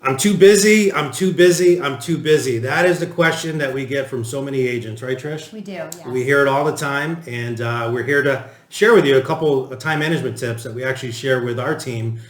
I'm too busy. I'm too busy. I'm too busy. That is the question that we get from so many agents, right, Trish? We do, yes. We hear it all the time, and we're here to share with you a couple of time management tips that we actually share with our team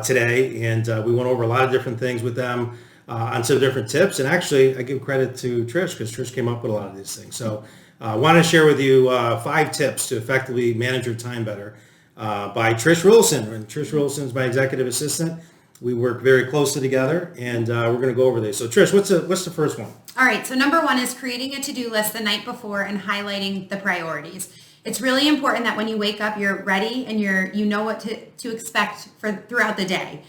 today, and we went over a lot of different things with them on some different tips, and actually I give credit to Trish because Trish came up with a lot of these things. So I want to share with you 5 tips to effectively manage your time better by Trish Wilson, and Trish Wilson is my executive assistant. We work very closely together, and we're going to go over this. So Trish, what's the first one? All right, so number 1 is creating a to-do list the night before and highlighting the priorities. It's really important that when you wake up, you're ready and you know what to expect throughout the day.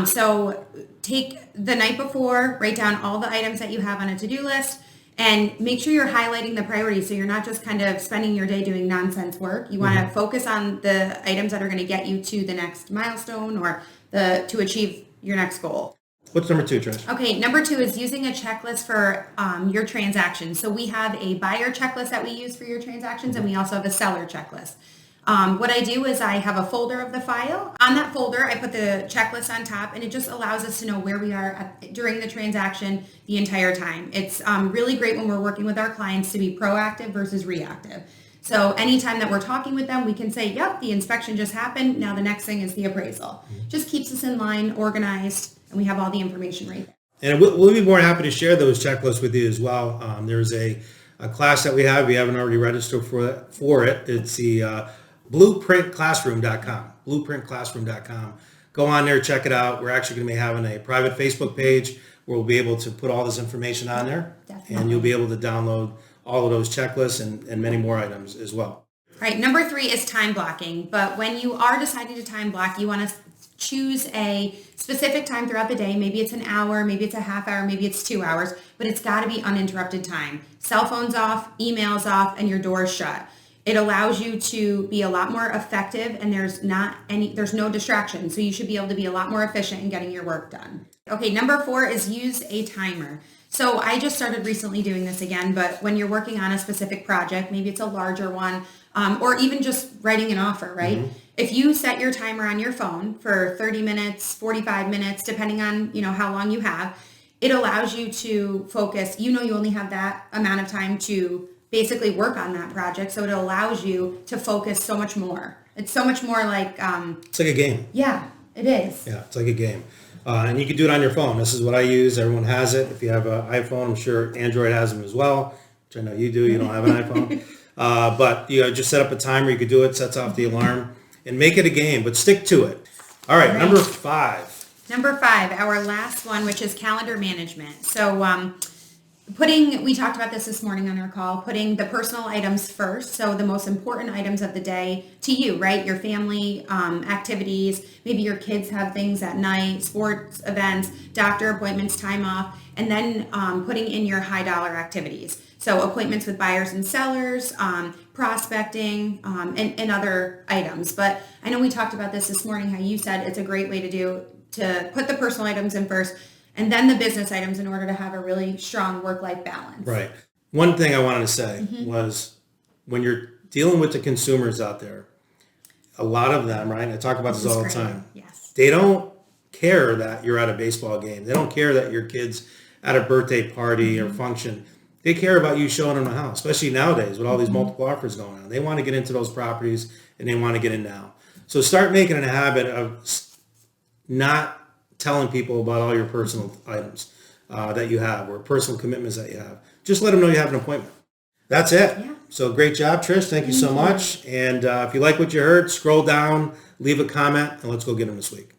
So take the night before, write down all the items that you have on a to-do list, and make sure you're highlighting the priorities so you're not just kind of spending your day doing nonsense work. You want to focus on the items that are going to get you to the next milestone or to achieve your next goal. What's number 2, Trish? Okay, number 2 is using a checklist for your transactions. So we have a buyer checklist that we use for your transactions, and we also have a seller checklist. What I do is I have a folder of the file. On that folder, I put the checklist on top, and it just allows us to know where we are during the transaction the entire time. It's really great when we're working with our clients to be proactive versus reactive. So anytime that we're talking with them, we can say, yep, the inspection just happened. Now the next thing is the appraisal. Just keeps us in line, organized, and we have all the information right there. And we'll be more than happy to share those checklists with you as well. There's a class that we have. We haven't already registered for it. It's the blueprintclassroom.com. Blueprintclassroom.com. Go on there, check it out. We're actually going to be having a private Facebook page where we'll be able to put all this information on there. Definitely. And you'll be able to download all of those checklists and many more items as well. All right, number 3 is time blocking. But when you are deciding to time block, you want to choose a specific time throughout the day. Maybe it's an hour, maybe it's a half hour, maybe it's 2 hours, but it's got to be uninterrupted time. Cell phones off, emails off, and your doors shut. It allows you to be a lot more effective, and there's no distraction. So you should be able to be a lot more efficient in getting your work done. Okay, number 4 is use a timer. So I just started recently doing this again, but when you're working on a specific project, maybe it's a larger one, or even just writing an offer, right? Mm-hmm. If you set your timer on your phone for 30 minutes, 45 minutes, depending on, how long you have, it allows you to focus. You only have that amount of time to basically work on that project. So it allows you to focus so much more. It's so much more like... it's like a game. Yeah, it is. Yeah, it's like a game. And you can do it on your phone. This is what I use. Everyone has it. If you have an iPhone, I'm sure Android has them as well, which I know you do. You don't have an iPhone. But just set up a timer. You could do it, sets off the alarm, and make it a game, but stick to it. All right, number 5. Number 5, our last one, which is calendar management. So we talked about this morning on our call, putting the personal items first. So the most important items of the day to you, right? Your family activities, maybe your kids have things at night, sports events, doctor appointments, time off, and then putting in your high dollar activities. So appointments with buyers and sellers, prospecting, and other items. But I know we talked about this morning, how you said it's a great way to put the personal items in first, and then the business items in order to have a really strong work-life balance. Right. One thing I wanted to say was when you're dealing with the consumers out there, a lot of them, right? I talk about this all the time. Yes. They don't care that you're at a baseball game. They don't care that your kid's at a birthday party or function. They care about you showing them the house, especially nowadays with all these multiple offers going on. They want to get into those properties, and they want to get in now. So start making it a habit of not telling people about all your personal items that you have or personal commitments that you have. Just let them know you have an appointment. That's it. Yeah. So great job, Trish. Thank you so much. And if you like what you heard, scroll down, leave a comment, and let's go get them this week.